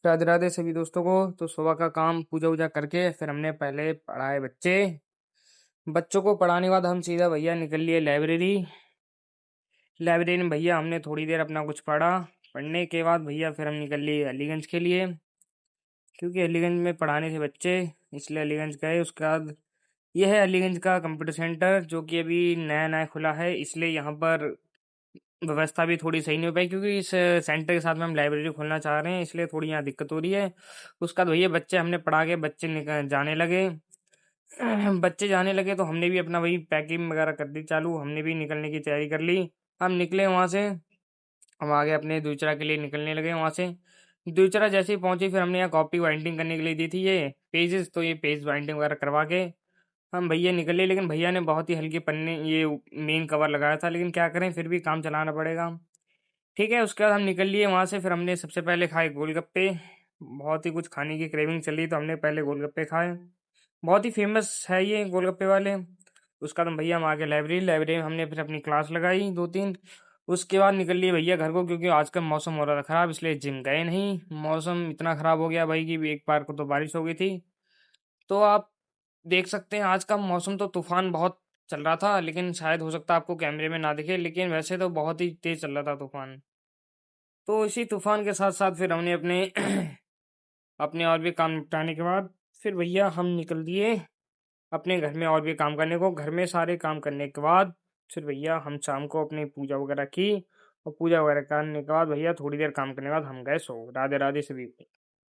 राधे राधे सभी दोस्तों को। तो सुबह का काम पूजा वूजा करके फिर हमने पहले पढ़ाए बच्चे। बच्चों को पढ़ाने के बाद हम सीधा भैया निकल लिए लाइब्रेरी। लाइब्रेरी में भैया हमने थोड़ी देर अपना कुछ पढ़ा। पढ़ने के बाद भैया फिर हम निकल लिए अलीगंज के लिए, क्योंकि अलीगंज में पढ़ाने थे बच्चे, इसलिए अलीगंज गए। उसके बाद यह है अलीगंज का कंप्यूटर सेंटर, जो कि अभी नया नया खुला है, इसलिए यहाँ पर व्यवस्था भी थोड़ी सही नहीं हो पाई, क्योंकि इस सेंटर के साथ में हम लाइब्रेरी खोलना चाह रहे हैं, इसलिए थोड़ी यहाँ दिक्कत हो रही है। उसके बाद भैया बच्चे हमने पढ़ा के बच्चे जाने लगे। बच्चे जाने लगे तो हमने भी अपना वही पैकिंग वगैरह कर दी चालू, हमने भी निकलने की तैयारी कर ली। हम निकले वहाँ से, हम आगे अपने दूसरा के लिए निकलने लगे वहाँ से। दूसरा जैसे ही पहुंचे फिर हमने यहाँ कॉपी बाइंडिंग करने के लिए दी थी ये पेजेस, तो ये पेज बाइंडिंग वगैरह करवा के हम भैया निकले। लेकिन भैया ने बहुत ही हल्के पन्ने ये मेन कवर लगाया था, लेकिन क्या करें, फिर भी काम चलाना पड़ेगा। ठीक है, उसके बाद हम निकल लिए वहाँ से। फिर हमने सबसे पहले खाए गोलगप्पे। बहुत ही कुछ खाने की क्रेविंग चली, तो हमने पहले गोलगप्पे खाए। बहुत ही फेमस है ये गोलगप्पे वाले। उसके बाद हम भैया हम आगे लाइब्रेरी लाइब्रेरी में हमने फिर अपनी क्लास लगाई दो तीन। उसके बाद निकल लिए भैया घर को, क्योंकि आज का मौसम हो रहा था खराब, इसलिए जिम गए नहीं। मौसम इतना खराब हो गया भाई कि एक बार को तो बारिश हो गई थी। तो आप देख सकते हैं आज का मौसम, तो तूफान बहुत चल रहा था, लेकिन शायद हो सकता है आपको कैमरे में ना दिखे, लेकिन वैसे तो बहुत ही तेज चल रहा था तूफान। तो इसी तूफान के साथ साथ फिर हमने अपने अपने और भी काम निपटाने के बाद फिर भैया हम निकल दिए अपने घर में और भी काम करने को। घर में सारे काम करने के बाद फिर भैया हम शाम को अपनी पूजा वगैरह की, और पूजा वगैरह करने के बाद भैया थोड़ी देर काम करने के बाद हम गए सो। राधे राधे सभी को।